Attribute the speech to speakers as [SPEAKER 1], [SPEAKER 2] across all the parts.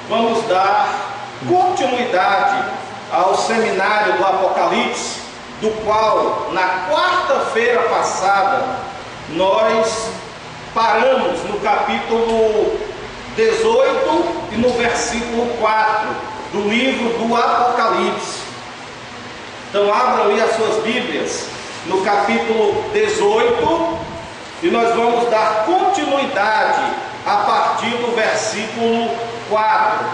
[SPEAKER 1] vamos dar continuidade ao seminário do Apocalipse, do qual na quarta-feira passada nós paramos no capítulo 18 e no versículo 4 do livro do Apocalipse. Então abram aí as suas Bíblias no capítulo 18 e nós vamos dar continuidade a partir do versículo 4.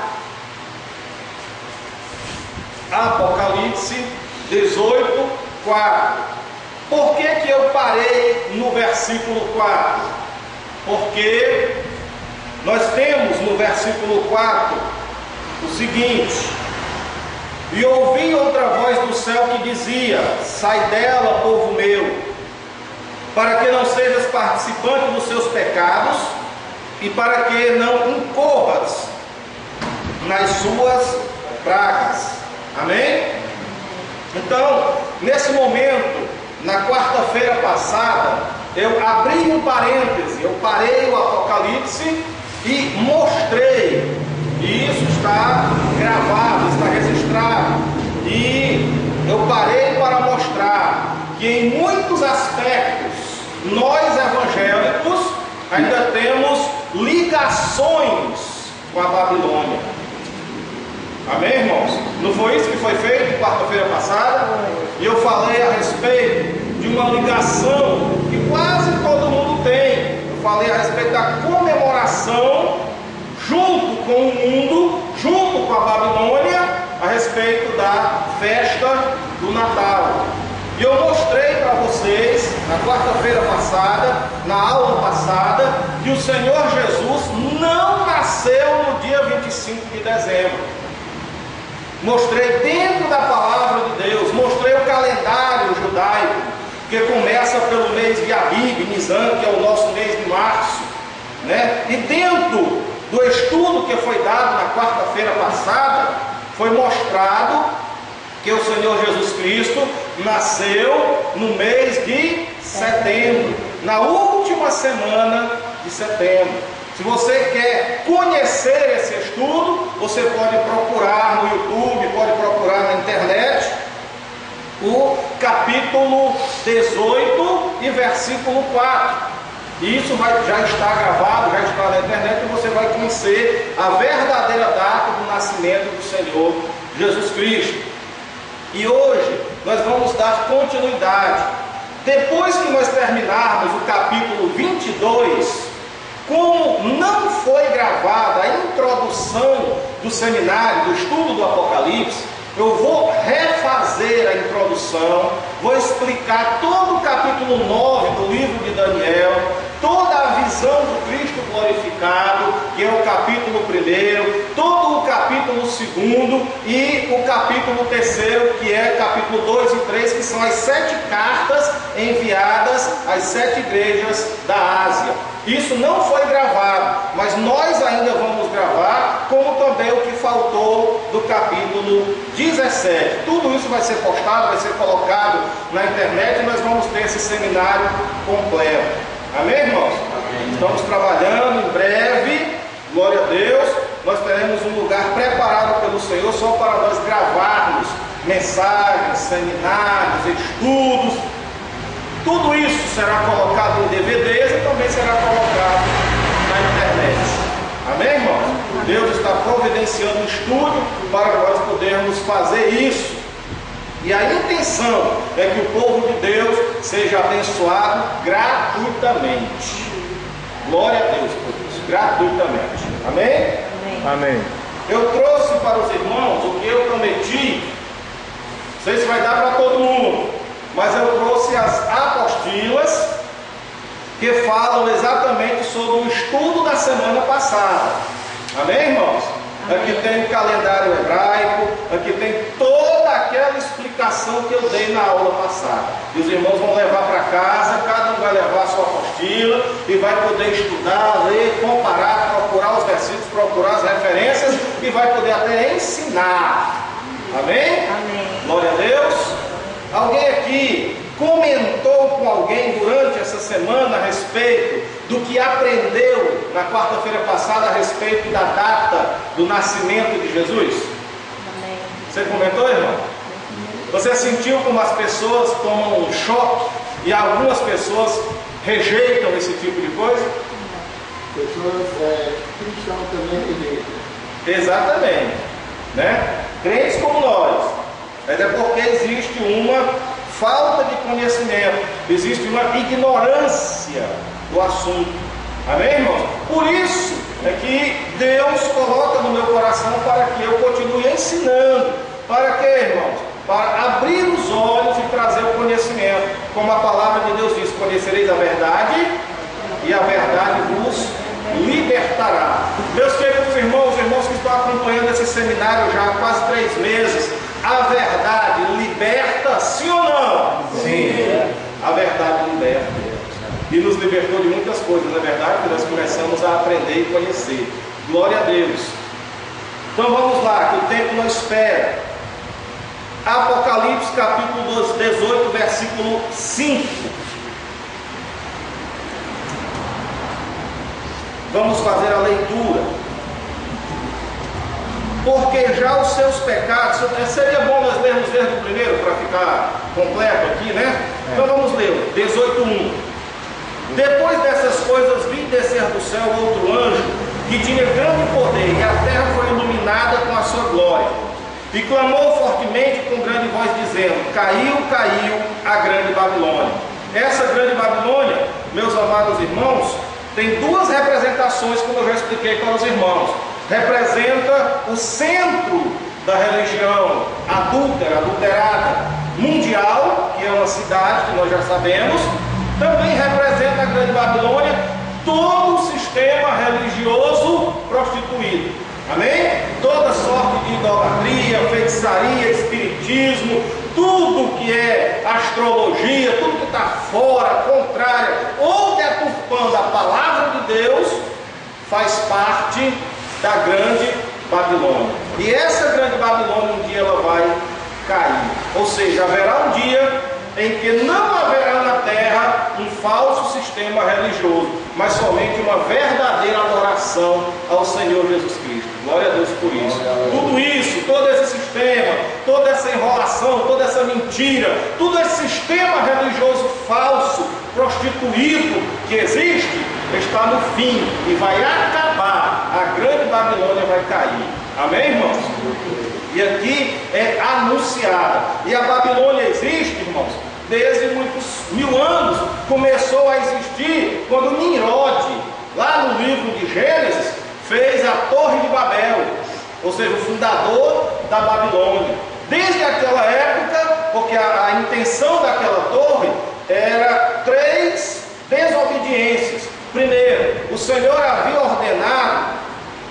[SPEAKER 1] Apocalipse 18, 4. Por que eu parei no versículo 4? Porque nós temos no versículo 4 o seguinte: e ouvi outra voz do céu que dizia: sai dela, povo meu, para que não sejas participante dos seus pecados e para que não incorras nas suas pragas. Amém? Então, nesse momento, na quarta-feira passada, eu abri um parêntese, eu parei o Apocalipse e mostrei, e isso está gravado, está registrado, e eu parei para mostrar que em muitos aspectos, nós evangélicos ainda temos ligações com a Babilônia. Amém, irmãos? Não foi isso que foi feito quarta-feira passada? E eu falei a respeito de uma ligação que quase todo mundo tem. Eu falei a respeito da comemoração junto com o mundo, junto com a Babilônia, a respeito da festa do Natal. E eu mostrei para vocês, na quarta-feira passada, na aula passada, que o Senhor Jesus não nasceu no dia 25 de dezembro. Mostrei dentro da palavra de Deus, mostrei o calendário judaico, que começa pelo mês de Abib, Nisan, que é o nosso mês de março, né? E dentro do estudo que foi dado na quarta-feira passada, foi mostrado que o Senhor Jesus Cristo nasceu no mês de setembro, na última semana de setembro. Se você quer conhecer esse estudo, você pode procurar no YouTube, pode procurar na internet o capítulo 18 e versículo 4. E isso já está gravado, já está na internet, e você vai conhecer a verdadeira data do nascimento do Senhor Jesus Cristo. E hoje nós vamos dar continuidade. Depois que nós terminarmos o capítulo 22, como não foi gravada a introdução do seminário, do estudo do Apocalipse, eu vou refazer a introdução, vou explicar todo o capítulo 9 do livro de Daniel, toda a visão do Cristo glorificado, que é o capítulo 1, todo o capítulo 2 e o capítulo 3, que é o capítulo 2 e 3, que são as 7 cartas enviadas às 7 igrejas da Ásia. Isso não foi gravado, mas nós ainda vamos gravar, como também o que faltou do capítulo 17. Tudo isso vai ser postado, vai ser colocado na internet, e nós vamos ter esse seminário completo. Amém, irmãos? Amém. Estamos trabalhando, em breve, glória a Deus, nós teremos um lugar preparado pelo Senhor só para nós gravarmos mensagens, seminários, estudos. Tudo isso será colocado em DVDs e também será colocado na internet. Amém, irmãos? Deus está providenciando um estúdio para nós podermos fazer isso. E a intenção é que o povo de Deus seja abençoado gratuitamente. Glória a Deus por isso, gratuitamente. Amém?
[SPEAKER 2] Amém.
[SPEAKER 1] Eu trouxe para os irmãos o que eu prometi. Não sei se vai dar para todo mundo, mas eu trouxe as apostilas que falam exatamente sobre o estudo da semana passada. Amém, irmãos? Amém. Aqui tem o calendário hebraico, aqui tem toda aquela explicação que eu dei na aula passada. E os irmãos vão levar para casa, cada um vai levar a sua apostila e vai poder estudar, ler, comparar, procurar os versículos, procurar as referências e vai poder até ensinar. Amém?
[SPEAKER 3] Amém.
[SPEAKER 1] Glória a Deus. Alguém aqui comentou com alguém durante essa semana a respeito do que aprendeu na quarta-feira passada a respeito da data do nascimento de Jesus?
[SPEAKER 2] Amém.
[SPEAKER 1] Você comentou, irmão? Você sentiu como as pessoas tomam um choque e algumas pessoas rejeitam esse tipo de coisa?
[SPEAKER 3] Pessoas cristãs também rejeitam.
[SPEAKER 1] Exatamente, né? Crentes como nós, mas é porque existe uma falta de conhecimento, existe uma ignorância do assunto. Amém, irmãos? Por isso é que Deus coloca no meu coração para que eu continue ensinando. Para quê, irmãos? Para abrir os olhos e trazer o conhecimento. Como a palavra de Deus diz: conhecereis a verdade e a verdade vos libertará. Meus queridos irmãos que estão acompanhando esse seminário já há quase 3 meses, a verdade liberta, sim ou não? Sim. A verdade liberta. E nos libertou de muitas coisas, na verdade, que nós começamos a aprender e conhecer. Glória a Deus. Então vamos lá, que o tempo não espera. Apocalipse capítulo 18, versículo 5. Vamos fazer a leitura. Porque já os seus pecados... Seria bom nós lermos desde o primeiro para ficar completo aqui, né? Então vamos ler, 18:1. Depois dessas coisas vi descer do céu outro anjo que tinha grande poder, e a terra foi iluminada com a sua glória. E clamou fortemente com grande voz, dizendo: caiu, caiu a grande Babilônia. Essa grande Babilônia, meus amados irmãos, tem 2 representações, como eu já expliquei para os irmãos. Representa o centro da religião adulterada mundial, que é uma cidade que nós já sabemos. Também representa a grande Babilônia, todo o sistema religioso prostituído. Amém? Toda sorte de idolatria, feitiçaria, espiritismo, tudo que é astrologia, tudo que está fora, contrária ou deturpando a palavra de Deus, faz parte da grande Babilônia. E essa grande Babilônia, um dia ela vai cair. Ou seja, haverá um dia em que não haverá na terra um falso sistema religioso, mas somente uma verdadeira adoração ao Senhor Jesus Cristo. Glória a Deus por isso. Tudo isso, todo esse sistema, toda essa enrolação, toda essa mentira, todo esse sistema religioso falso, prostituído que existe, está no fim e vai acabar. A grande Babilônia vai cair. Amém, irmãos? E aqui é anunciada. E a Babilônia existe, irmãos, desde muitos 1000 anos. Começou a existir quando Nimrod, lá no livro de Gênesis, fez a Torre de Babel, ou seja, o fundador da Babilônia. Desde aquela época, porque a intenção daquela torre era 3 desobediências. Primeiro, o Senhor havia ordenado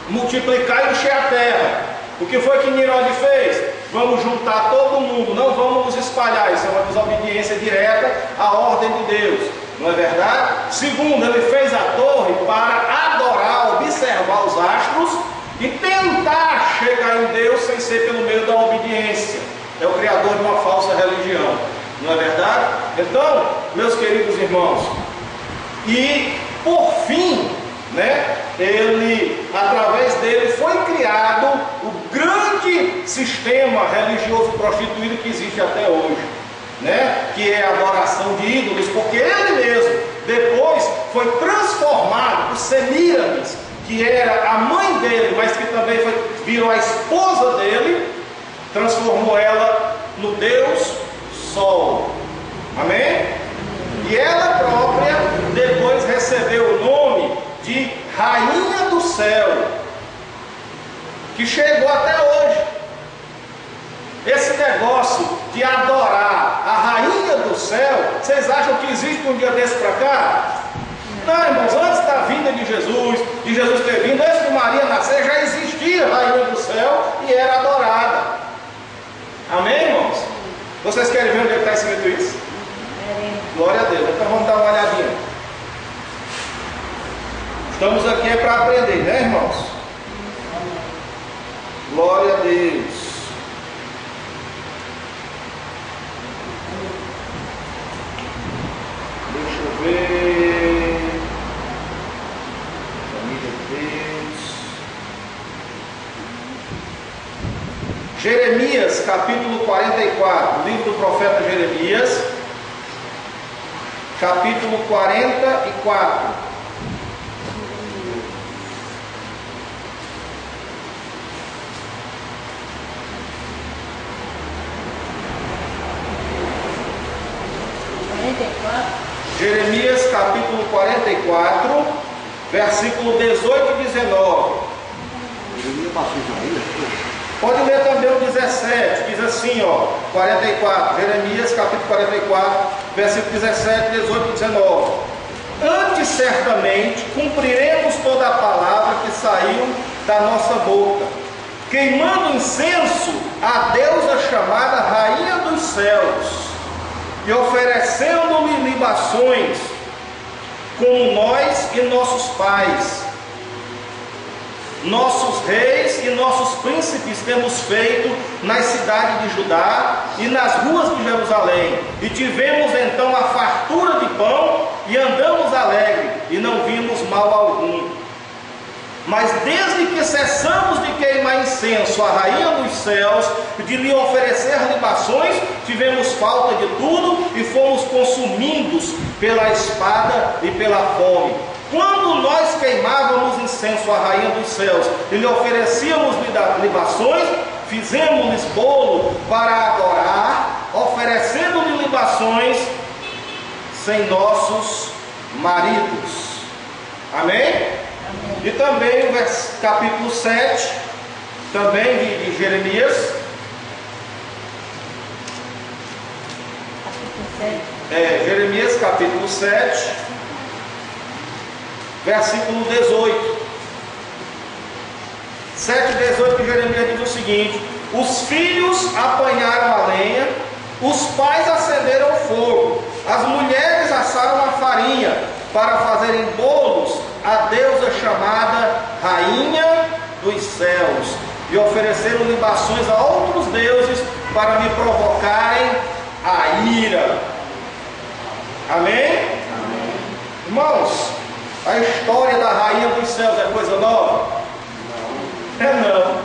[SPEAKER 1] multiplicar e encher a terra. O que foi que Nimrod fez? Vamos juntar todo mundo, não vamos nos espalhar. Isso é uma desobediência direta à ordem de Deus, não é verdade? Segundo, ele fez a torre para adorar, observar os astros e tentar chegar em Deus sem ser pelo meio da obediência. É o criador de uma falsa religião, não é verdade? Então, meus queridos irmãos, e por fim, né, através dele foi criado o grande sistema religioso prostituído que existe até hoje, né, que é a adoração de ídolos, porque ele mesmo depois foi transformado por Semíramis, que era a mãe dele, mas que também virou a esposa dele, transformou ela no Deus Sol. Amém? E ela própria depois recebeu o nome de Rainha do Céu, que chegou até hoje. Esse negócio de adorar a Rainha do Céu, vocês acham que existe um dia desse para cá? Não, irmãos, antes da vinda de Jesus ter vindo, antes de Maria nascer, já existia a Rainha do Céu e era adorada. Amém, irmãos? Vocês querem ver onde está escrito isso? Glória a Deus. Então vamos dar uma olhadinha. Estamos aqui para aprender, né, irmãos? Glória a Deus. Jeremias, capítulo 44, livro do profeta Jeremias, capítulo 44. Jeremias capítulo 44, versículo 18 e 19. Pode ler também o 17, diz assim, 44, Jeremias capítulo 44, versículo 17, 18 e 19. Antes certamente cumpriremos toda a palavra que saiu da nossa boca, queimando incenso à deusa chamada Rainha dos Céus, e oferecendo-lhe libações, como nós e nossos pais, nossos reis e nossos príncipes temos feito nas cidades de Judá e nas ruas de Jerusalém. E tivemos então a fartura de pão e andamos alegre e não vimos mal algum. Mas desde que cessamos de queimar incenso à Rainha dos Céus, de lhe oferecer libações, tivemos falta de tudo e fomos consumidos pela espada e pela fome. Quando nós queimávamos incenso à Rainha dos Céus e lhe oferecíamos libações, fizemos-lhes bolo para adorar, oferecendo-lhe libações sem nossos maridos. Amém? E também o capítulo 7, também de Jeremias. Jeremias capítulo 7, versículo 18. 7 e 18 de Jeremias diz o seguinte: os filhos apanharam a lenha, os pais acenderam o fogo, as mulheres assaram a farinha, para fazerem bolos à deusa chamada Rainha dos Céus, e ofereceram libações a outros deuses para me provocarem a ira. Amém? Amém. Irmãos, a história da Rainha dos Céus é coisa nova? Não.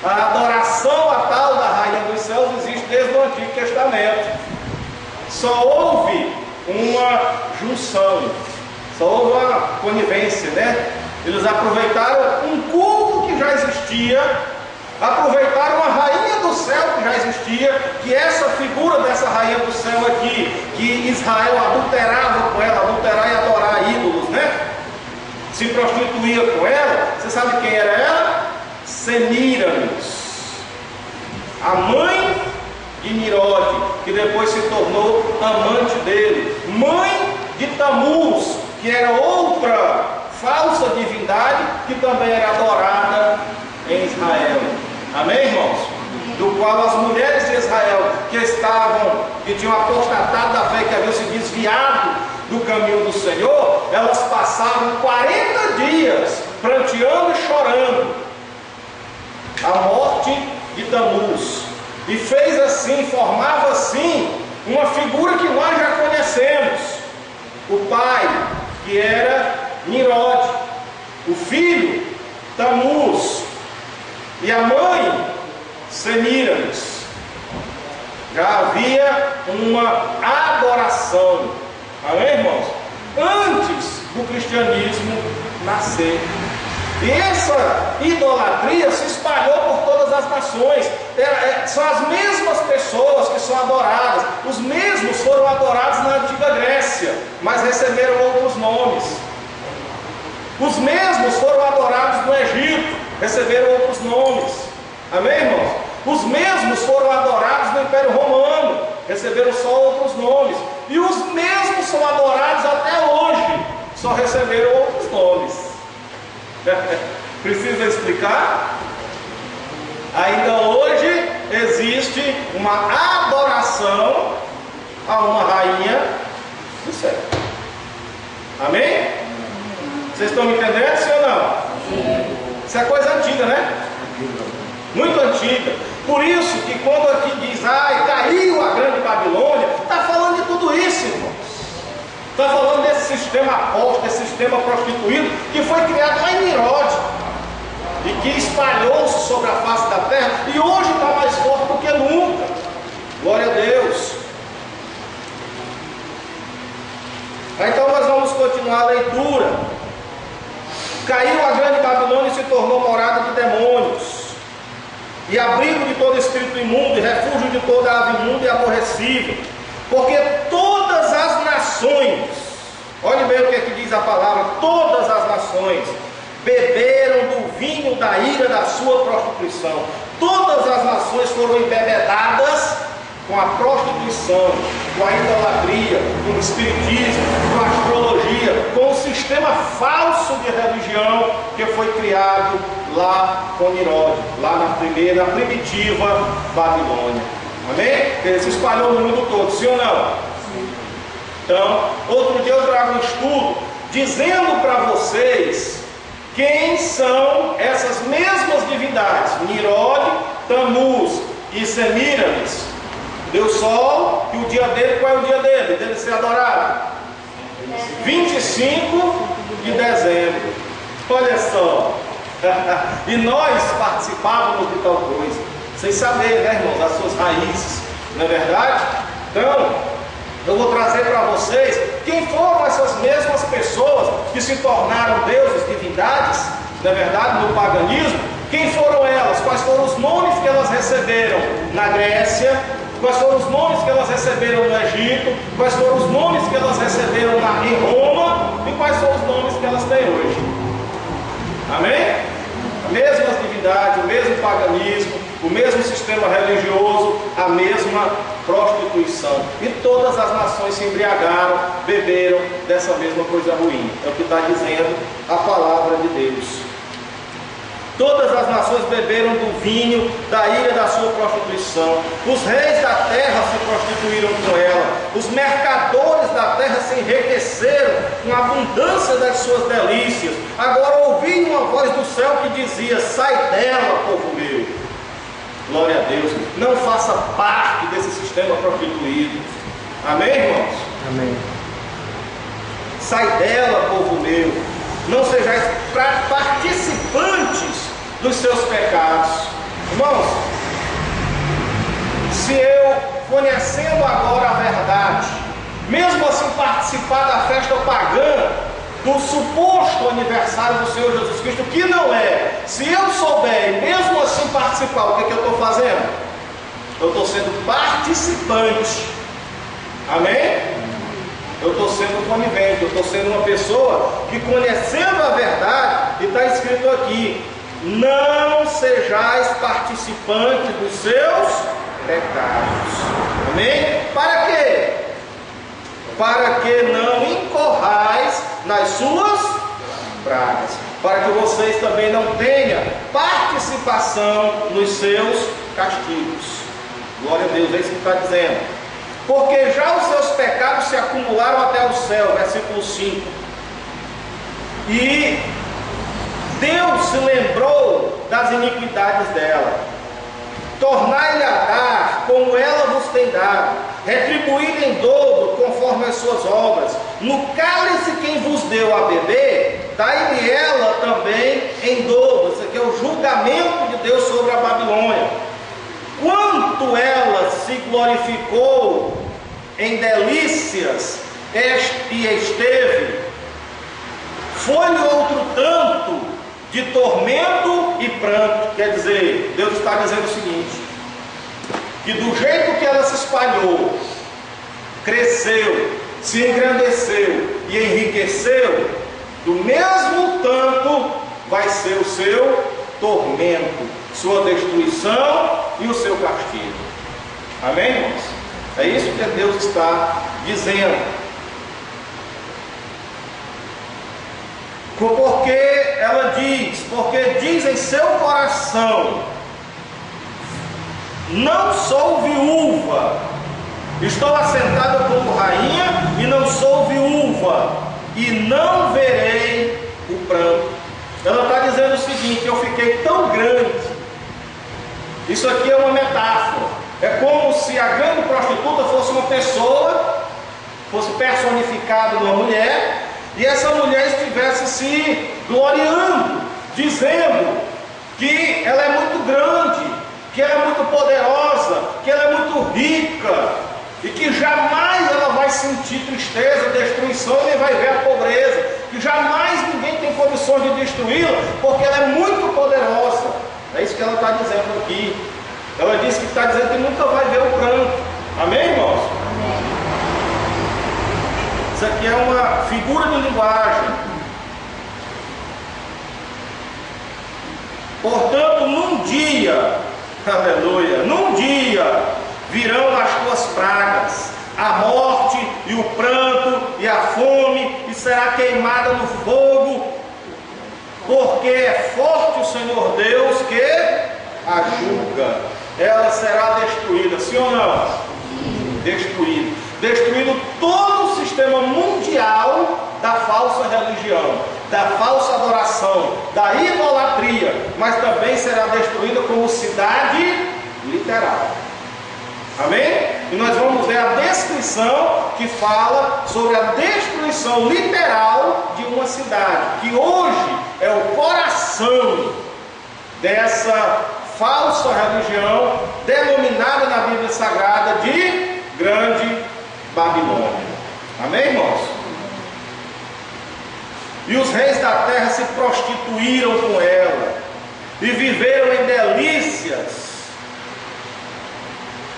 [SPEAKER 1] A adoração a tal da Rainha dos Céus existe desde o Antigo Testamento. Só houve uma junção, só houve uma conivência, né? Eles aproveitaram um culto que já existia, aproveitaram a Rainha do Céu que já existia, que essa figura dessa Rainha do Céu aqui, que Israel adulterava com ela, adulterar e adorar ídolos, né? Se prostituía com ela. Você sabe quem era ela? Semíramis, a mãe de Nimrod, que depois se tornou amante dele, mãe de Tamuz, que era outra falsa divindade que também era adorada em Israel. Amém, irmãos? Do qual as mulheres de Israel que tinham apostatado da fé, que haviam se desviado do caminho do Senhor, elas passavam 40 dias pranteando e chorando a morte de Tamuz. E fez assim, formava assim, uma figura que nós já conhecemos. O pai, que era Nimrod, o filho, Tamuz, e a mãe, Semíramis. Já havia uma adoração, amém, irmãos? Antes do cristianismo nascer. E essa idolatria se espalhou por todas as nações. São as mesmas pessoas que são adoradas. Os mesmos foram adorados na antiga Grécia, mas receberam outros nomes. Os mesmos foram adorados no Egito, receberam outros nomes. Amém, irmãos? Os mesmos foram adorados no Império Romano, receberam só outros nomes. E os mesmos são adorados até hoje, só receberam outros nomes. Precisa explicar? Ainda hoje existe uma adoração a uma rainha do céu. Amém? Vocês estão me entendendo, sim ou não? Sim. Isso é coisa antiga, né? Muito antiga. Por isso que quando aqui diz, caiu a grande Babilônia, está falando de tudo isso, irmãos. Está falando desse sistema apóstolo, desse sistema prostituído, que foi criado lá em Nimrod. e que espalhou-se sobre a face da terra e hoje está mais forte do que nunca. Glória a Deus. Então nós vamos continuar a leitura. Caiu a grande Babilônia e se tornou morada de demônios, e abrigo de todo espírito imundo, e refúgio de toda ave imunda e aborrecível, porque todas as nações, olhe bem o que aqui diz a palavra, todas as nações beberam do vinho da ira da sua prostituição. Todas as nações foram embebedadas com a prostituição, com a idolatria, com o espiritismo, com a astrologia, com o sistema falso de religião que foi criado lá com Nirode, lá na primitiva Babilônia. Amém? Ele se espalhou no mundo todo, sim ou não? Sim. Então, outro dia eu trago um estudo dizendo para vocês quem são essas mesmas divindades: Nirode, Tamuz e Semíramis. Deus Sol, e o dia dele, qual é o dia dele? Dele ser adorado? 25 de dezembro. Olha só. E nós participávamos de tal coisa, sem saber, né, irmãos, as suas raízes, não é verdade? Então, eu vou trazer para vocês quem foram essas mesmas pessoas que se tornaram deuses, divindades, não é verdade, no paganismo. Quem foram elas? Quais foram os nomes que elas receberam na Grécia? Quais foram os nomes que elas receberam no Egito? Quais foram os nomes que elas receberam em Roma? E quais são os nomes que elas têm hoje? Amém? A mesma divindade, o mesmo paganismo, o mesmo sistema religioso, a mesma prostituição. E todas as nações se embriagaram, beberam dessa mesma coisa ruim. É o que está dizendo a palavra de Deus. Todas as nações beberam do vinho da ira da sua prostituição. Os reis da terra se prostituíram com ela. Os mercadores da terra se enriqueceram com a abundância das suas delícias. Agora ouvi uma voz do céu que dizia: sai dela, povo meu. Glória a Deus. Não faça parte desse sistema prostituído. Amém, irmãos?
[SPEAKER 2] Amém.
[SPEAKER 1] Sai dela, povo meu. Não sejais participantes dos seus pecados. Irmãos, se eu, conhecendo agora a verdade, mesmo assim participar da festa pagã, do suposto aniversário do Senhor Jesus Cristo, que não é, se eu souber e mesmo assim participar, o que eu estou fazendo? Eu estou sendo participante. Amém? Eu estou sendo conivente, eu estou sendo uma pessoa que, conhecendo a verdade, e está escrito aqui: não sejais participantes dos seus pecados. Amém? Para quê? Para que não incorrais nas suas pragas, para que vocês também não tenham participação nos seus castigos. Glória a Deus, é isso que está dizendo. Porque já os seus pecados se acumularam até o céu, versículo 5. E Deus se lembrou das iniquidades dela. Tornai-lhe a dar como ela vos tem dado, retribuí-lhe em dobro conforme as suas obras. No cálice quem vos deu a beber, dai-lhe ela também em dobro. Isso aqui é o julgamento de Deus sobre a Babilônia. Quanto ela se glorificou em delícias e esteve, foi-lhe outro tanto de tormento e pranto. Quer dizer, Deus está dizendo o seguinte: que do jeito que ela se espalhou, cresceu, se engrandeceu e enriqueceu, do mesmo tanto vai ser o seu tormento, sua destruição e o seu castigo. Amém, irmãos? É isso que Deus está dizendo. Porque ela diz, porque diz em seu coração: não sou viúva, estou assentada como rainha e não sou viúva, e não verei o pranto. Ela está dizendo o seguinte: eu fiquei tão grande. Isso aqui é uma metáfora. É como se a grande prostituta fosse uma pessoa, fosse personificada numa mulher, e essa mulher estivesse se gloriando, dizendo que ela é muito grande, que ela é muito poderosa, que ela é muito rica, e que jamais ela vai sentir tristeza, destruição, nem vai ver a pobreza, que jamais ninguém tem condições de destruí-la, porque ela é muito poderosa. É isso que ela está dizendo aqui. Ela diz que está dizendo que nunca vai ver o pranto. Amém, irmãos?
[SPEAKER 2] Amém.
[SPEAKER 1] Isso aqui é uma figura de linguagem. Portanto, num dia, aleluia, num dia virão as tuas pragas, a morte e o pranto e a fome, e será queimada no fogo, porque é forte o Senhor Deus que a julga. Ela será destruída, sim ou não? Destruído. Destruído todo o sistema mundial da falsa religião, da falsa adoração, da idolatria, mas também será destruída como cidade literal. Amém? E nós vamos ver a descrição que fala sobre a destruição literal de uma cidade, que hoje é o coração dessa falsa religião, denominada na Bíblia Sagrada de Grande Babilônia. Amém, irmãos? E os reis da terra se prostituíram com ela, e viveram em delícias.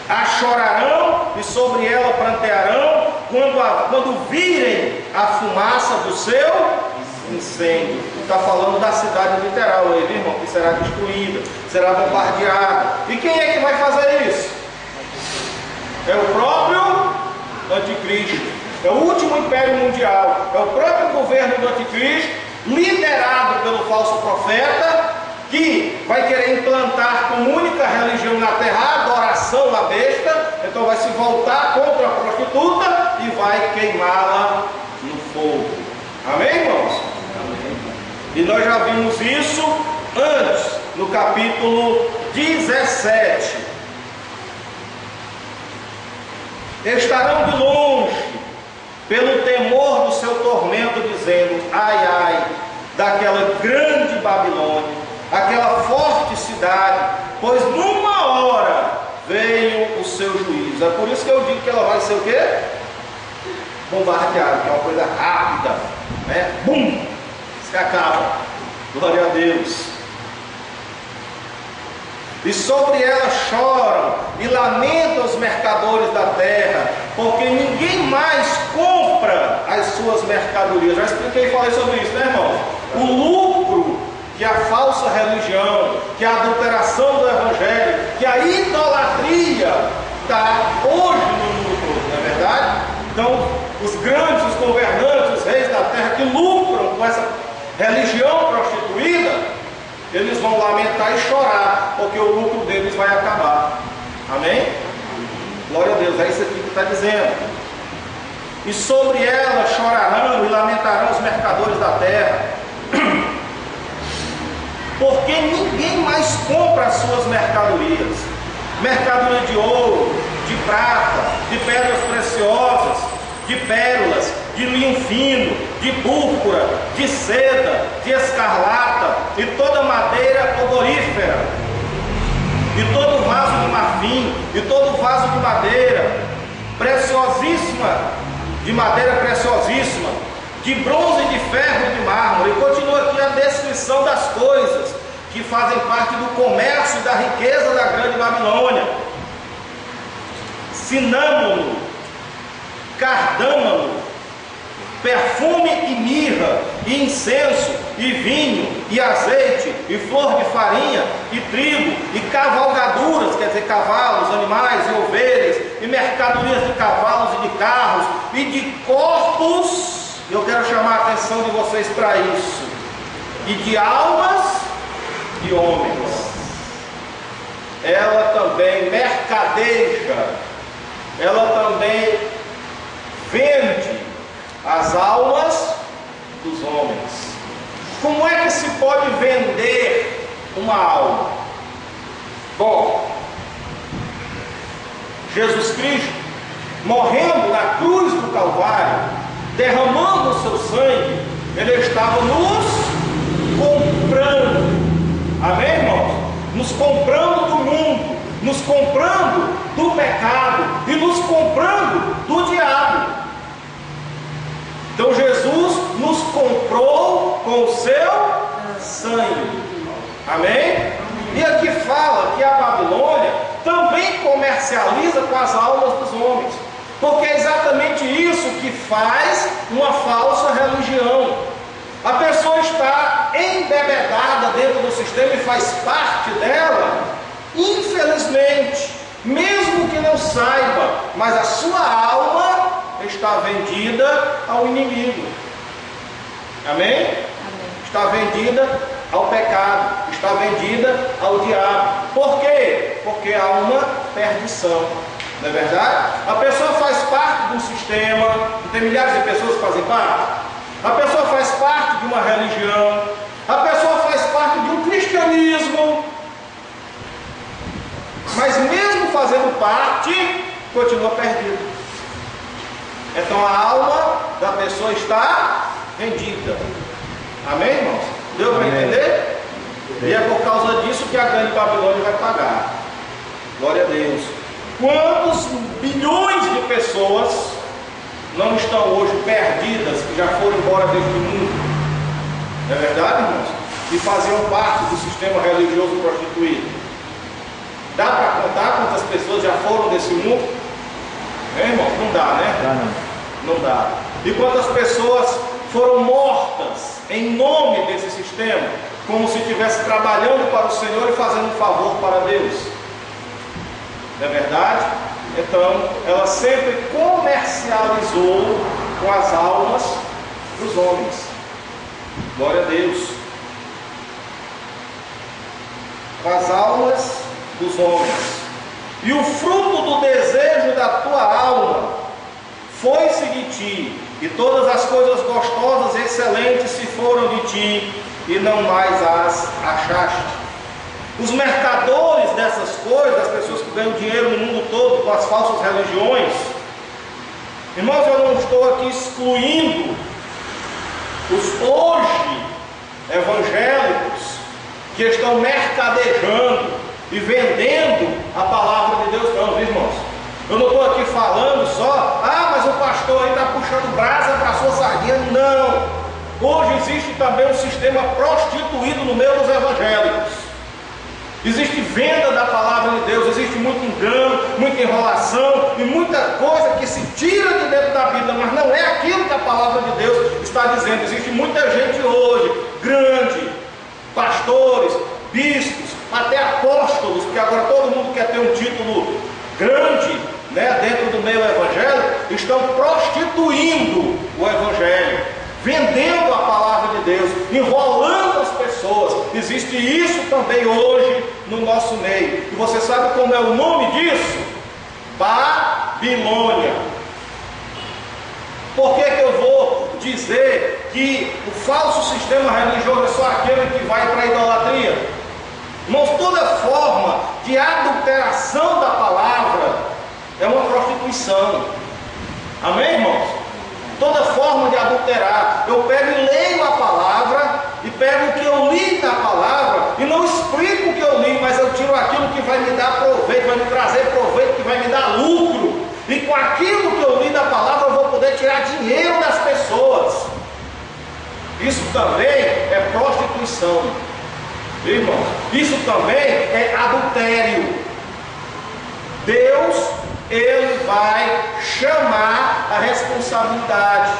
[SPEAKER 1] A chorarão e sobre ela prantearão quando virem a fumaça do seu incêndio. Está falando da cidade literal aí, viu, irmão? Que será destruída, será bombardeada. E quem é que vai fazer isso? É o próprio Anticristo. É o último império mundial. É o próprio governo do Anticristo, liderado pelo falso profeta, que vai querer implantar como única religião na terra a adoração à besta. Então vai se voltar contra a prostituta e vai queimá-la no fogo. Amém, irmãos? Amém. E nós já vimos isso antes, no capítulo 17. Estarão de longe pelo temor do seu tormento, dizendo: ai, ai, daquela grande Babilônia, aquela forte cidade, pois numa hora veio o seu juízo. É por isso que eu digo que ela vai ser o quê? Bombardeada, que é uma coisa rápida, né? Bum! Se acaba. Glória a Deus. E sobre ela choram e lamentam os mercadores da terra, porque ninguém mais compra as suas mercadorias. Já expliquei e falei sobre isso, né, irmão? O lucro que a falsa religião, que a adulteração do evangelho, que a idolatria está hoje no mundo todo, não é verdade? Então, os grandes, os governantes, os reis da terra que lucram com essa religião prostituída, eles vão lamentar e chorar, porque o lucro deles vai acabar. Amém? Glória a Deus, é isso aqui que está dizendo. E sobre ela chorarão e lamentarão os mercadores da terra, porque ninguém mais compra as suas mercadorias. Mercadoria de ouro, de prata, de pedras preciosas, de pérolas, de linho fino, de púrpura, de seda, de escarlata, e toda madeira odorífera, e todo vaso de marfim, e todo vaso de madeira preciosíssima, de madeira preciosíssima, de bronze, de ferro e de mármore. E continua aqui a descrição das coisas que fazem parte do comércio e da riqueza da grande Babilônia: cinâmono, cardâmamo, perfume e mirra, e incenso, e vinho, e azeite, e flor de farinha, e trigo, e cavalgaduras, quer dizer, cavalos, animais e ovelhas, e mercadorias de cavalos e de carros, e de corpos. Eu quero chamar a atenção de vocês para isso. E de almas de homens. Ela também mercadeja, ela também vende as almas dos homens. Como é que se pode vender uma alma? Bom, Jesus Cristo, morrendo na cruz do Calvário, derramando o seu sangue, ele estava nos comprando. Amém, irmão? nos comprando do mundo, nos comprando do pecado e nos comprando do diabo. Então Jesus nos comprou com o seu sangue. Amém? E aqui fala que a Babilônia também comercializa com as almas dos homens, porque é exatamente isso que faz uma falsa religião. A pessoa está embebedada dentro do sistema e faz parte dela, infelizmente, mesmo que não saiba, mas a sua alma está vendida ao inimigo. Amém? Amém. Está vendida ao pecado, está vendida ao diabo. Por quê? Porque há uma perdição. Não é verdade? A pessoa faz parte de um sistema, não tem milhares de pessoas que fazem parte? A pessoa faz parte de uma religião, a pessoa faz parte de um cristianismo, mas mesmo fazendo parte, continua perdida. Então a alma da pessoa está vendida. Amém, irmãos? Deu para entender? E é por causa disso que a grande Babilônia vai pagar. Glória a Deus. Quantos bilhões de pessoas não estão hoje perdidas, que já foram embora deste mundo? Não é verdade, irmãos? E faziam parte do sistema religioso prostituído. Dá para contar quantas pessoas já foram desse mundo? Irmão, não dá, né? Não dá. E quantas pessoas foram mortas em nome desse sistema, como se estivesse trabalhando para o Senhor e fazendo um favor para Deus? Não é verdade? Então, ela sempre comercializou com as almas dos homens. Glória a Deus. Com as almas dos homens. E o fruto do desejo da tua alma foi-se de ti, e todas as coisas gostosas e excelentes se foram de ti, e não mais as achaste. Os mercadores dessas coisas, as pessoas que ganham dinheiro no mundo todo com as falsas religiões, irmãos, eu não estou aqui excluindo os hoje evangélicos que estão mercadejando e vendendo a palavra de Deus, não, irmãos. Eu não estou aqui falando só, mas o pastor aí está puxando brasa para a sua sardinha. Não. Hoje existe também um sistema prostituído no meio dos evangélicos. Existe venda da palavra de Deus, existe muito engano, muita enrolação e muita coisa que se tira de dentro da Bíblia, mas não é aquilo que a palavra de Deus está dizendo. Existe muita gente hoje, grande, pastores, bispos, até apóstolos, porque agora todo mundo quer ter um título grande, né, dentro do meio evangélico, estão prostituindo o evangelho, vendendo a palavra de Deus, enrolando as pessoas. Existe isso também hoje no nosso meio. E você sabe como é o nome disso? Babilônia. Por que eu vou dizer que o falso sistema religioso é só aquele que vai para a idolatria? Irmãos, toda forma de adulteração da palavra é uma prostituição. Amém, irmãos? Toda forma de adulterar. Eu pego e leio a palavra, e pego o que eu li na palavra, e não explico o que eu li, mas eu tiro aquilo que vai me dar proveito, vai me trazer proveito, que vai me dar lucro. E com aquilo que eu li na palavra, eu vou poder tirar dinheiro das pessoas. Isso também é prostituição. Irmãos, isso também é adultério. Deus, Ele vai chamar a responsabilidade.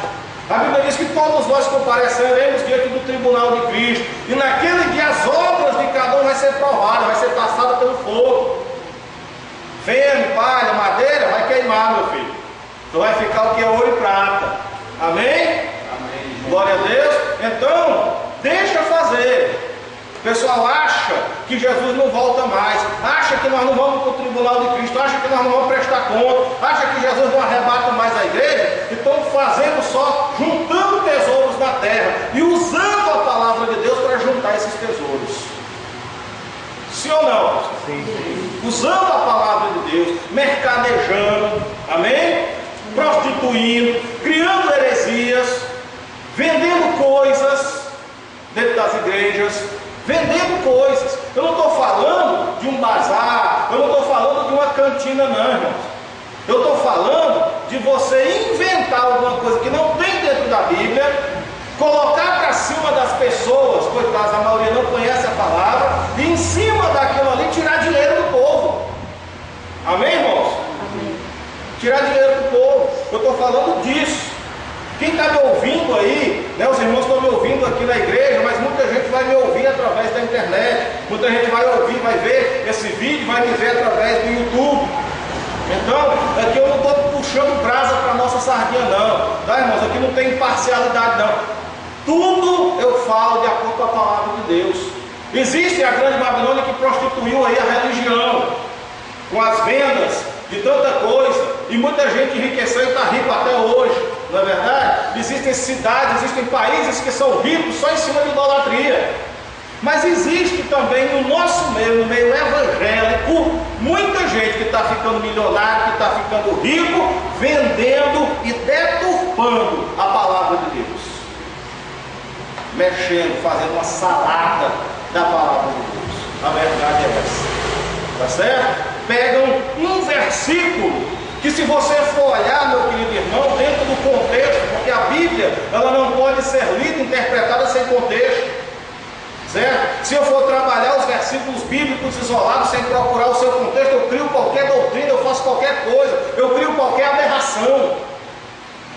[SPEAKER 1] A Bíblia diz que todos nós compareceremos diante do tribunal de Cristo, e naquele dia as obras de cada um vai ser provada, vai ser passada pelo fogo. Feno, palha, madeira, vai queimar, meu filho. Então vai ficar o que é ouro e prata. Amém? Amém. Glória a Deus. Então, deixa fazer. O pessoal acha que Jesus não volta mais, acha que nós não vamos para o tribunal de Cristo, acha que nós não vamos prestar conta, acha que Jesus não arrebata mais a igreja, e estão fazendo só, juntando tesouros na terra e usando a palavra de Deus para juntar esses tesouros. Sim ou não? Sim. Usando a palavra de Deus, mercadejando, amém? Prostituindo, criando heresias, vendendo coisas dentro das igrejas, vendendo coisas. Eu não estou falando bazar, eu não estou falando de uma cantina não, irmãos. Eu estou falando de você inventar alguma coisa que não tem dentro da Bíblia, colocar para cima das pessoas, coitadas, a maioria não conhece a palavra, e em cima daquilo ali tirar dinheiro do povo. Amém, irmãos? Amém. Tirar dinheiro do povo. Eu estou falando disso. Quem está me ouvindo aí, né, os irmãos estão me ouvindo aqui na igreja, mas muita gente vai me ouvir através da internet, muita gente vai ouvir, vai ver esse vídeo, vai me ver através do YouTube. Então, aqui eu não estou puxando brasa para a nossa sardinha não, tá, irmãos? Aqui não tem imparcialidade não. Tudo eu falo de acordo com a palavra de Deus. Existe a grande Babilônia que prostituiu aí a religião, com as vendas de tanta coisa, e muita gente enriqueceu e está rico até hoje, não é verdade? Existem cidades, existem países que são ricos só em cima de idolatria. Mas existe também no nosso meio, no meio evangélico, muita gente que está ficando milionário, que está ficando rico, vendendo e deturpando a palavra de Deus, mexendo, fazendo uma salada da palavra de Deus. A verdade é essa, tá certo? Pegam um versículo que, se você for olhar, meu querido irmão, dentro do contexto, porque a Bíblia ela não pode ser lida e interpretada sem contexto, certo? Se eu for trabalhar os versículos bíblicos isolados sem procurar o seu contexto, eu crio qualquer doutrina, eu faço qualquer coisa, eu crio qualquer aberração.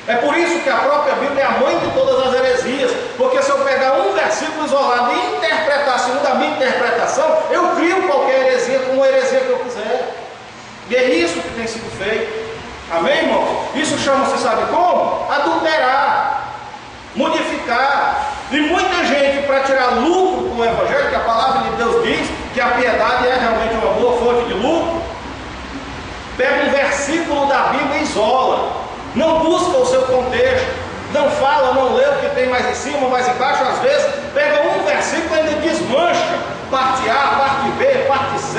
[SPEAKER 1] É por isso que a própria Bíblia é a mãe de todas as heresias, porque se eu pegar um versículo isolado e interpretar segundo a minha interpretação, eu crio qualquer heresia com uma heresia que eu quiser. E é isso que tem sido feito. Amém, irmãos? Isso chama-se, sabe como? Adulterar, modificar. E muita gente, para tirar lucro com o Evangelho, que a palavra de Deus diz que a piedade é realmente uma boa fonte de lucro, pega um versículo da Bíblia e isola. Não busca o seu contexto, não fala, não lê o que tem mais em cima, mais embaixo. Às vezes pega um versículo e ainda desmancha, parte A, parte B, parte C,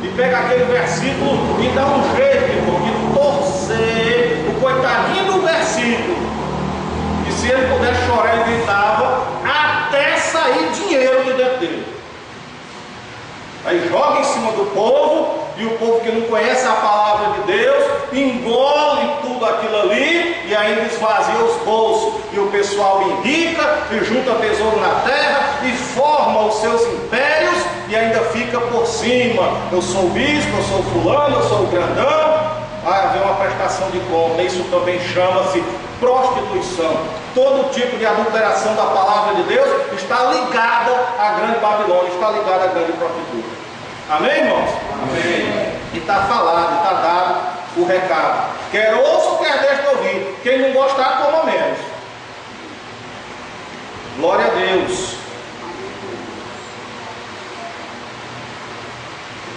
[SPEAKER 1] e pega aquele versículo e dá um jeito, irmão, de torcer o coitadinho do versículo, e se ele pudesse chorar, ele gritava até sair dinheiro de dentro dele. Aí joga em cima do povo, e o povo que não conhece a palavra de Deus engole tudo aquilo ali e ainda esvazia os bolsos, e o pessoal enrica e junta tesouro na terra e forma os seus impérios e ainda fica por cima. Eu sou bispo, eu sou fulano, eu sou grandão. Vai haver uma prestação de conta. Isso também chama-se prostituição. Todo tipo de adulteração da palavra de Deus está ligada à grande Babilônia, está ligada à grande prostituta. Amém, irmãos? Amém. E está falado, está dado o recado. Quer ouça, quer deixe de ouvir. Quem não gostar, coma menos. Glória a Deus.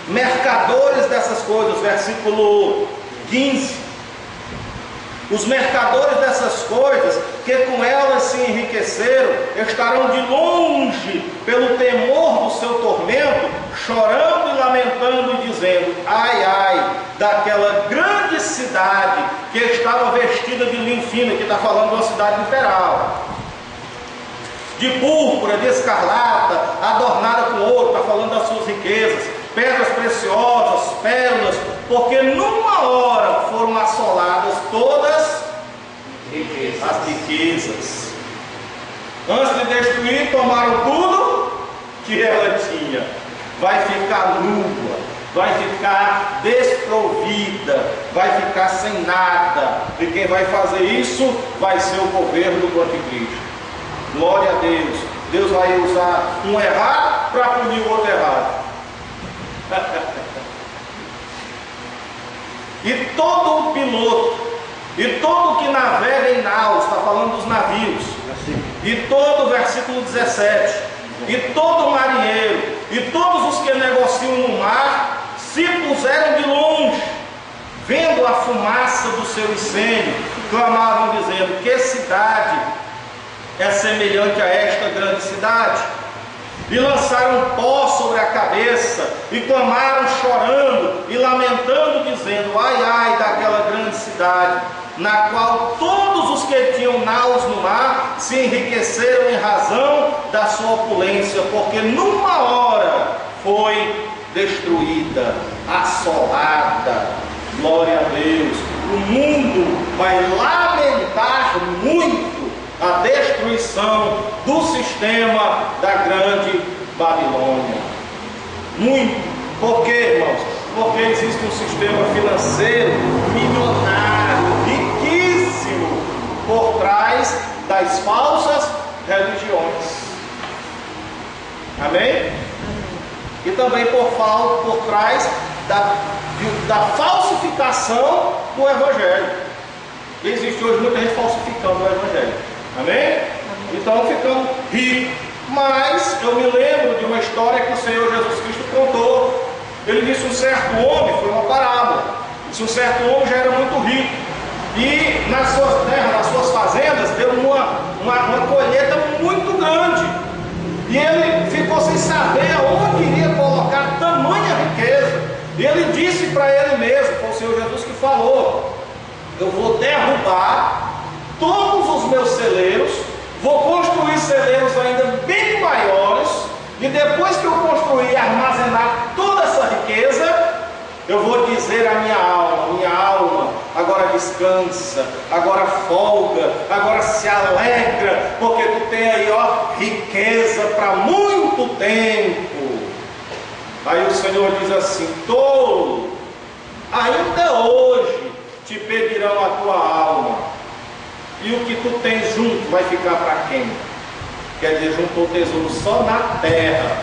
[SPEAKER 1] Mercadores dessas coisas, versículo 15. Os mercadores dessas coisas, que com elas se enriqueceram, estarão de longe, pelo temor do seu tormento, chorando e lamentando e dizendo: ai, ai, daquela grande cidade que estava vestida de linho fino, que está falando de uma cidade imperial, de púrpura, de escarlata, adornada com ouro, está falando das suas riquezas, pedras preciosas, pérolas, porque numa hora foram assoladas todas as riquezas. Antes de destruir, tomaram tudo que ela tinha. Vai ficar nua, vai ficar desprovida, vai ficar sem nada. E quem vai fazer isso vai ser o governo do anticristo. Glória a Deus. Deus vai usar um errado para punir o outro errado. E todo o piloto, e todo que navega em naus, está falando dos navios, e todo, versículo 17, e todo marinheiro, e todos os que negociam no mar, se puseram de longe, vendo a fumaça do seu incêndio, clamavam dizendo: que cidade é semelhante a esta grande cidade? E lançaram pó sobre a cabeça, e clamaram chorando e lamentando, dizendo: ai, ai, daquela grande cidade, na qual todos os que tinham naus no mar se enriqueceram em razão da sua opulência, porque numa hora foi destruída, assolada. Glória a Deus. O mundo vai lamentar muito a destruição do sistema da grande Babilônia. Muito. Por quê, irmãos? Porque existe um sistema financeiro milionário, riquíssimo, por trás das falsas religiões. Amém? E também por trás da falsificação do Evangelho. Existe hoje muita gente falsificando o Evangelho. Amém? Então ficamos ricos. Mas eu me lembro de uma história que o Senhor Jesus Cristo contou. Ele disse: um certo homem, foi uma parábola, disse: um certo homem já era muito rico, e nas suas terras, nas suas fazendas, deu uma colheita muito grande, e ele ficou sem saber aonde iria colocar tamanha riqueza. E ele disse para ele mesmo, foi o Senhor Jesus que falou: eu vou derrubar todos os meus celeiros, vou construir celeiros ainda bem maiores, e depois que eu construir e armazenar toda essa riqueza, eu vou dizer à minha alma, agora descansa, agora folga, agora se alegra, porque tu tem aí, ó, riqueza para muito tempo. Aí o Senhor diz assim: tolo, ainda hoje te pedirão a tua alma, e o que tu tens junto vai ficar para quem? Quer dizer, juntou tesouro só na terra.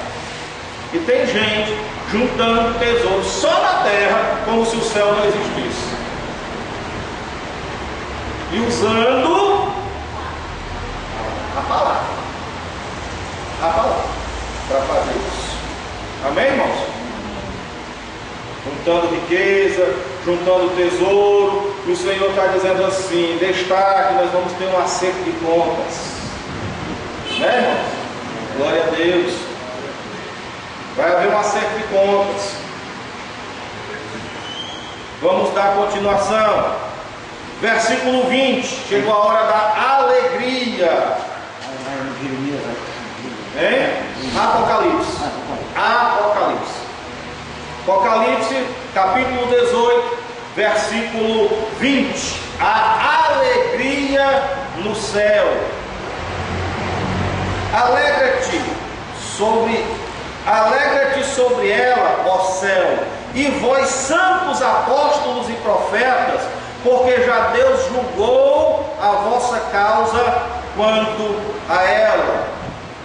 [SPEAKER 1] E tem gente juntando tesouro só na terra, como se o céu não existisse, e usando a palavra para fazer isso. Amém, irmãos? Juntando riqueza, juntando tesouro, e o Senhor está dizendo assim: destaque, nós vamos ter um acerto de contas. Né, irmãos? Glória a Deus. Vai haver um acerto de contas. Vamos dar continuação. Versículo 20. Chegou a hora da alegria. Hein? Apocalipse. Apocalipse, capítulo 18, versículo 20. A alegria no céu. Alegra-te sobre ela, ó céu, e vós santos apóstolos e profetas, porque já Deus julgou a vossa causa quanto a ela.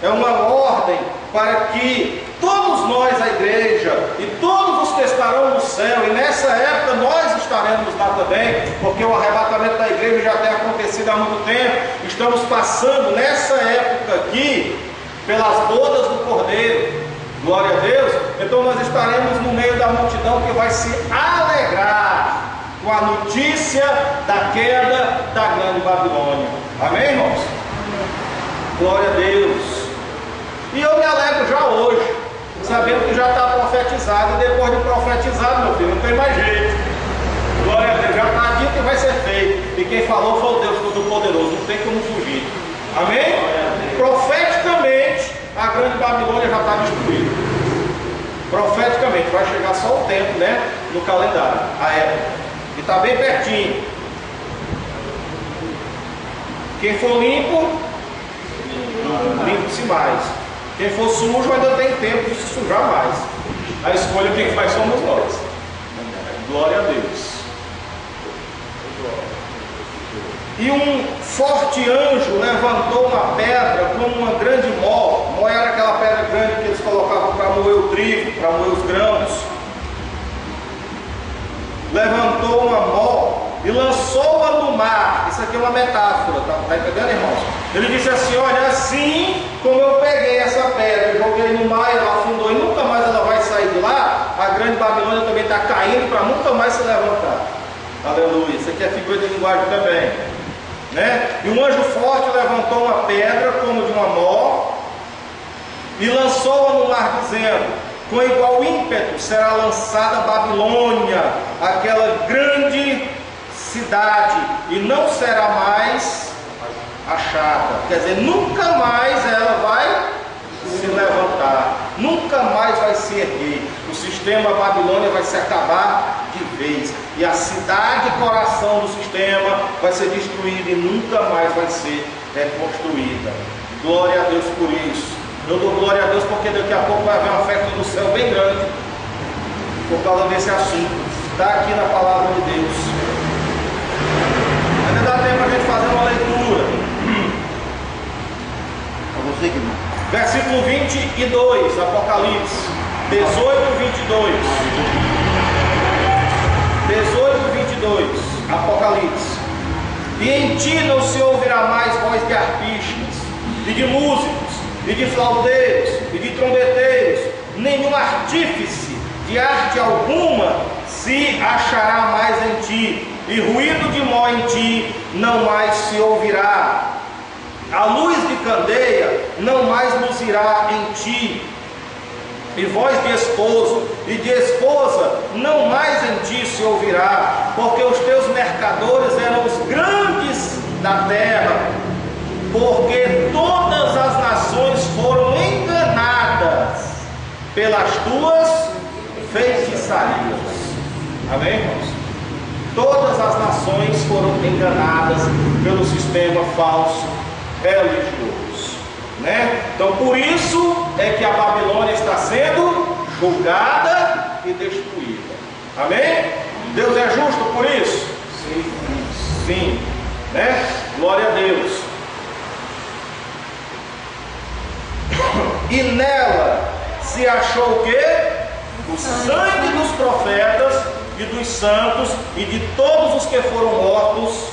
[SPEAKER 1] É uma ordem para que todos nós, a igreja, e todos os que estarão no céu, e nessa época nós estaremos lá também, porque o arrebatamento da igreja já tem acontecido há muito tempo. Estamos passando nessa época aqui pelas bodas do Cordeiro. Glória a Deus. Então nós estaremos no meio da multidão que vai se alegrar com a notícia da queda da grande Babilônia. Amém, irmãos? Glória a Deus. E eu me alegro já hoje, sabendo que já está profetizado, e depois de profetizado, meu filho, não tem mais jeito. Glória a Deus, já está dito e vai ser feito. E quem falou foi o Deus Todo-Poderoso, não tem como fugir. Amém? Profeticamente, a grande Babilônia já está destruída. Profeticamente, vai chegar só o tempo, né? No calendário, a época. E está bem pertinho. Quem for limpo, limpe-se mais. Quem for sujo ainda tem tempo de se sujar mais. A escolha quem faz somos nós. Glória a Deus. E um forte anjo levantou uma pedra como uma grande mó. Mó era aquela pedra grande que eles colocavam para moer o trigo, para moer os grãos. Levantou uma mó e lançou-a no mar. Isso aqui é uma metáfora, tá entendendo, irmãos? Ele disse assim: olha, assim como eu peguei essa pedra e joguei no mar, ela afundou e nunca mais ela vai sair de lá, a grande Babilônia também está caindo para nunca mais se levantar. Aleluia. Isso aqui é figura de linguagem também, né? E um anjo forte levantou uma pedra como de uma mó e lançou-a no mar, dizendo: com igual ímpeto será lançada Babilônia, aquela grande cidade, e não será mais achada. Quer dizer, nunca mais ela vai se levantar. nunca mais vai se erguer. O sistema Babilônia vai se acabar de vez. E a cidade coração do sistema vai ser destruída e nunca mais vai ser reconstruída. Glória a Deus por isso. Eu dou glória a Deus porque daqui a pouco vai haver uma festa do céu bem grande por causa desse assunto. Está aqui na palavra de Deus. Ainda dá tempo para a gente fazer uma leitura. Versículo 22, Apocalipse 18, 22. 18, 22, Apocalipse. E em ti não se ouvirá mais voz de arpistas, e de músicos, e de flauteiros, e de trombeteiros, nenhum artífice de arte alguma se achará mais em ti, e ruído de mó em ti não mais se ouvirá. A luz de candeia não mais luzirá em ti, e voz de esposo e de esposa não mais em ti se ouvirá, porque os teus mercadores eram os grandes da terra, porque todas as nações foram enganadas pelas tuas feitiçarias. Amém, irmãos? Todas as nações foram enganadas pelo sistema falso religioso, né? Então por isso é que a Babilônia está sendo julgada e destruída. Amém? Deus é justo por isso? Sim. Sim, né? Glória a Deus. E nela se achou o quê? O sangue dos profetas e dos santos e de todos os que foram mortos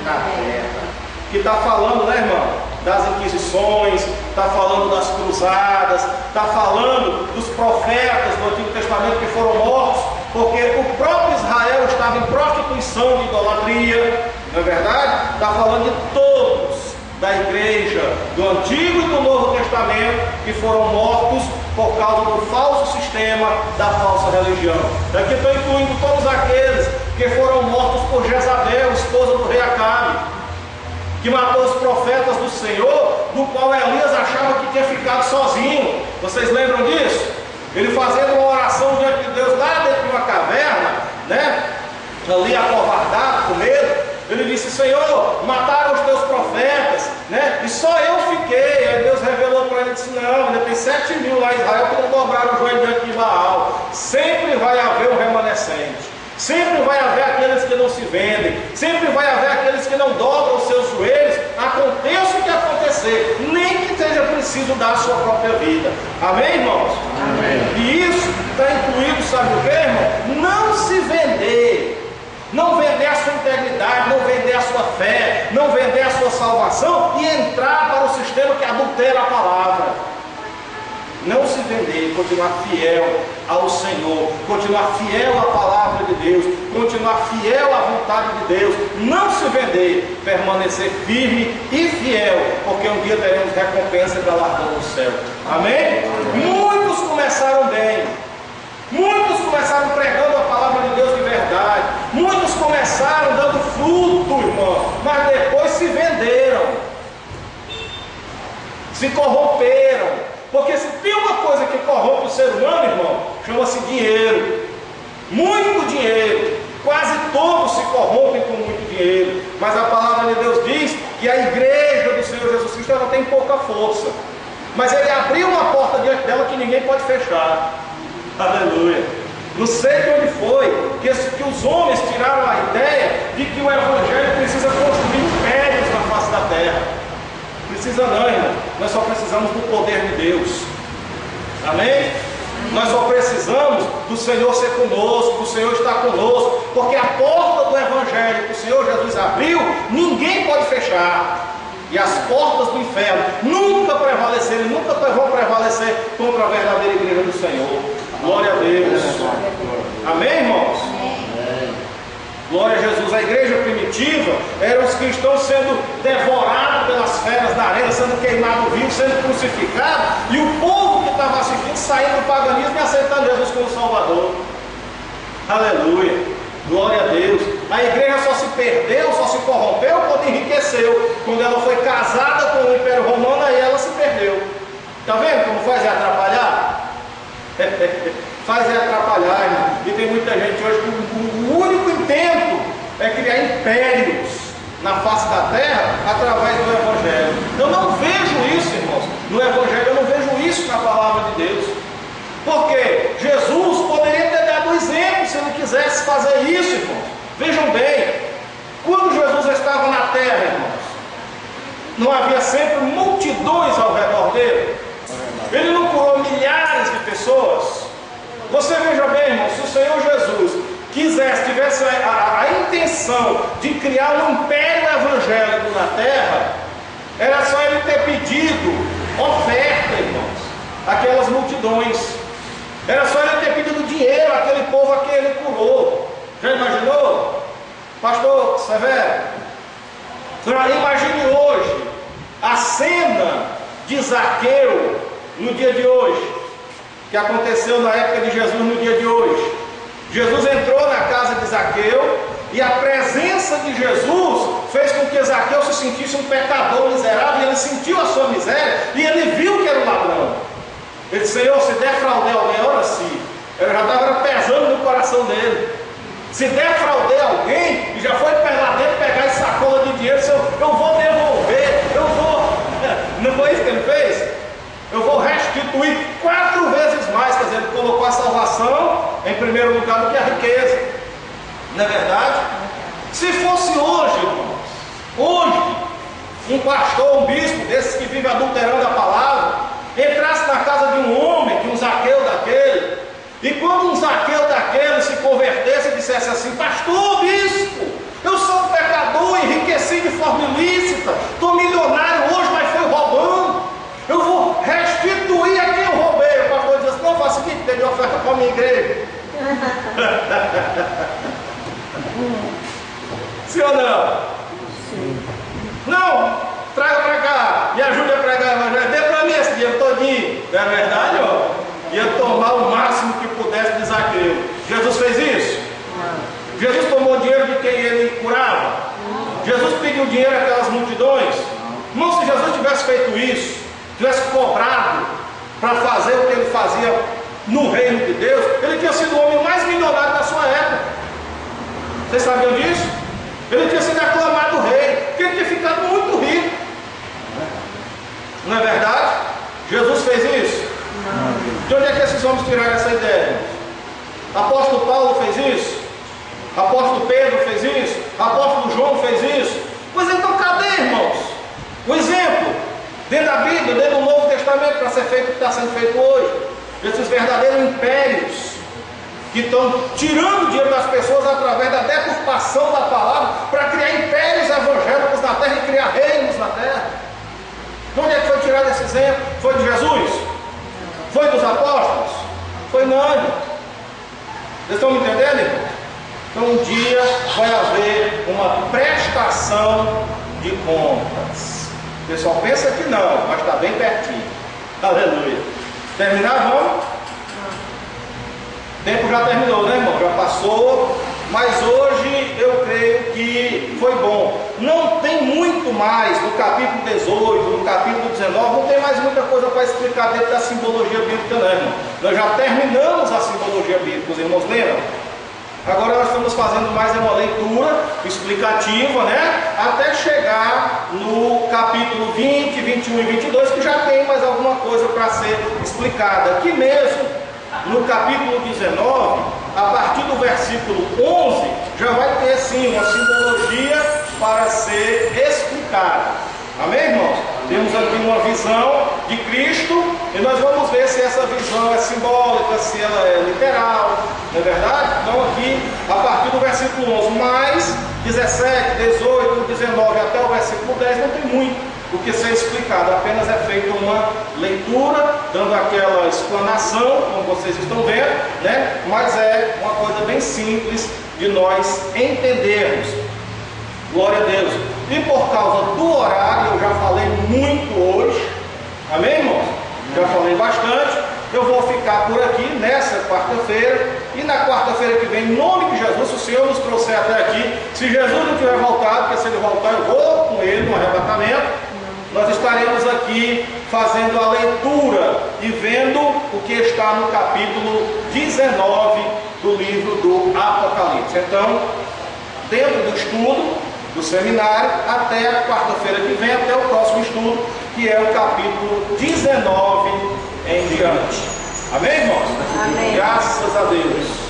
[SPEAKER 1] na terra. Que está falando, né, irmão? Das inquisições, está falando das cruzadas, está falando dos profetas do Antigo Testamento que foram mortos, porque o próprio Israel estava em prostituição de idolatria, não é verdade? Está falando de todos da igreja do Antigo e do Novo Testamento que foram mortos por causa do falso sistema da falsa religião. Daqui estou incluindo todos aqueles que foram mortos por Jezabel, esposa do rei Acabe, que matou os profetas do Senhor, do qual Elias achava que tinha ficado sozinho. Vocês lembram disso? Ele fazendo uma oração diante de Deus lá dentro de uma caverna, né? Ali acovardado, com medo. Ele disse: Senhor, mataram os teus profetas, né? E só eu fiquei. Aí Deus revelou para ele e disse: não, ainda tem 7.000 lá em Israel que não dobraram o joelho diante de Baal. Sempre vai haver um remanescente. Sempre vai haver aqueles que não se vendem, sempre vai haver aqueles que não dobram os seus joelhos, aconteça o que acontecer, nem que seja preciso dar a sua própria vida. Amém, irmãos? Amém. E isso está incluído, sabe o que, irmão? Não se vender, não vender a sua integridade, não vender a sua fé, não vender a sua salvação e entrar para o sistema que adultera a palavra. Não se vender, continuar fiel ao Senhor, continuar fiel à palavra de Deus, continuar fiel à vontade de Deus, não se vender, permanecer firme e fiel, porque um dia teremos recompensa e galardão no céu. Amém? Muitos começaram bem, muitos começaram pregando a palavra de Deus de verdade, muitos começaram dando fruto, irmão, mas depois se venderam, se corromperam. Porque se tem uma coisa que corrompe o ser humano, irmão, chama-se dinheiro. Muito dinheiro. Quase todos se corrompem com muito dinheiro. Mas a palavra de Deus diz que a igreja do Senhor Jesus Cristo ela tem pouca força. Mas ele abriu uma porta diante dela que ninguém pode fechar. Aleluia. Não sei de onde foi que os homens tiraram a ideia de que o evangelho precisa construir impérios na face da terra. Precisa não, irmão. Nós só precisamos do poder de Deus. Amém? Nós só precisamos do Senhor ser conosco, do Senhor estar conosco, porque a porta do Evangelho que o Senhor Jesus abriu, ninguém pode fechar. E as portas do inferno nunca prevaleceram, nunca vão prevalecer contra a verdadeira igreja do Senhor. Glória a Deus. Amém, irmãos? Glória a Jesus. A igreja primitiva eram os cristãos sendo devorados pelas feras da arena, sendo queimados vivos, sendo crucificados, e o povo que estava assistindo saindo do paganismo e aceitando Jesus como Salvador. Aleluia. Glória a Deus. A igreja só se perdeu, só se corrompeu quando enriqueceu. Quando ela foi casada com o Império Romano, aí ela se perdeu. Está vendo como faz atrapalhar? Faz é atrapalhar, irmão. E tem muita gente hoje que o único intento é criar impérios na face da terra através do Evangelho. Eu não vejo isso, irmãos, no Evangelho. Eu não vejo isso na palavra de Deus. Porque Jesus poderia ter dado o exemplo se ele quisesse fazer isso, irmãos. Vejam bem, quando Jesus estava na terra, irmãos, não havia sempre multidões ao redor dele? Ele não curou milhares de pessoas? Você veja bem, irmão, se o Senhor Jesus tivesse a intenção de criar um império evangélico na terra, era só ele ter pedido oferta, irmãos, àquelas multidões. Era só ele ter pedido dinheiro àquele povo a quem ele curou. Já imaginou? Pastor Severo, imagine hoje a cena de Zaqueu no dia de hoje, que aconteceu na época de Jesus no dia de hoje. Jesus entrou na casa de Zaqueu e a presença de Jesus fez com que Zaqueu se sentisse um pecador miserável, e ele sentiu a sua miséria e ele viu que era um ladrão. Ele disse: Senhor, se defraudei alguém, ora sim. Ele já estava pesando no coração dele. Se defraudei alguém, e já foi lá dentro pegar essa sacola de dinheiro, eu vou devolver, não foi isso que ele fez? Eu vou restituir 4 vezes mais. Quer dizer, ele colocou a salvação em primeiro lugar do que a riqueza. Não é verdade? Se fosse hoje, irmãos, hoje, um pastor, um bispo desses que vive adulterando a palavra, entrasse na casa de um homem, de um Zaqueu daquele, e quando um Zaqueu daquele se convertesse e dissesse assim: pastor, bispo, eu sou um pecador, enriqueci de forma ilícita, estou milionário hoje, mas foi roubando, eu vou restituir a quem eu roubei. O pastor diz assim: não, faça o seguinte, dê oferta para a minha igreja. Sim ou não? Sim. Não, traga para cá, me ajude a pregar o evangelho, dê para mim esse dinheiro todinho. Não é verdade, ó? Ia tomar o máximo que pudesse de Zaqueu. Jesus fez isso? Não. Jesus tomou dinheiro de quem ele curava? Não. Jesus pediu dinheiro àquelas multidões? Não. Se Jesus tivesse feito isso, tivesse cobrado para fazer o que ele fazia no reino de Deus, ele tinha sido o homem mais milionário da sua época. Vocês sabiam disso? Ele tinha sido aclamado rei, porque ele tinha ficado muito rico. Não é verdade? Jesus fez isso? Não. De onde é que esses homens tiraram essa ideia? Apóstolo Paulo fez isso? Apóstolo Pedro fez isso? Apóstolo João fez isso? Pois então cadê, irmãos? O exemplo, dentro da Bíblia, dentro do Novo Testamento, para ser feito o que está sendo feito hoje. Esses verdadeiros impérios que estão tirando o dinheiro das pessoas através da deturpação da palavra para criar impérios evangélicos na terra e criar reinos na terra. De onde é que foi tirado esse exemplo? Foi de Jesus? Foi dos apóstolos? Foi não, irmão. Vocês estão me entendendo, irmão? Então um dia vai haver uma prestação de contas. O pessoal pensa que não, mas está bem pertinho. Aleluia. Terminar, vamos? O tempo já terminou, né, irmão? Já passou. Mas hoje eu creio que foi bom. Não tem muito mais no capítulo 18, no capítulo 19, não tem mais muita coisa para explicar dentro da simbologia bíblica, não, irmão. Nós já terminamos a simbologia bíblica, os irmãos lembram? Agora nós estamos fazendo mais uma leitura explicativa, né? Até chegar no capítulo 20, 21 e 22, que já tem mais alguma coisa para ser explicada. Aqui mesmo, no capítulo 19, a partir do versículo 11, já vai ter sim uma simbologia para ser explicada. Amém, irmãos? Temos aqui uma visão de Cristo e nós vamos ver se essa visão é simbólica, se ela é literal, não é verdade? Então aqui, a partir do versículo 11, mais 17, 18, 19 até o versículo 10, não tem muito o que ser explicado, apenas é feita uma leitura, dando aquela explanação, como vocês estão vendo, né? Mas é uma coisa bem simples de nós entendermos. Glória a Deus. E por causa do horário, eu já falei muito hoje, amém, irmãos? Já falei bastante. Eu vou ficar por aqui nessa quarta-feira, e na quarta-feira que vem, em nome de Jesus, se o Senhor nos trouxer até aqui, se Jesus não tiver voltado, porque se ele voltar eu vou com ele no arrebatamento, nós estaremos aqui fazendo a leitura e vendo o que está no capítulo 19 do livro do Apocalipse. Então, dentro do estudo do seminário, até a quarta-feira que vem, até o próximo estudo, que é o capítulo 19 em diante. Amém, irmãos?
[SPEAKER 2] Amém.
[SPEAKER 1] Graças a Deus.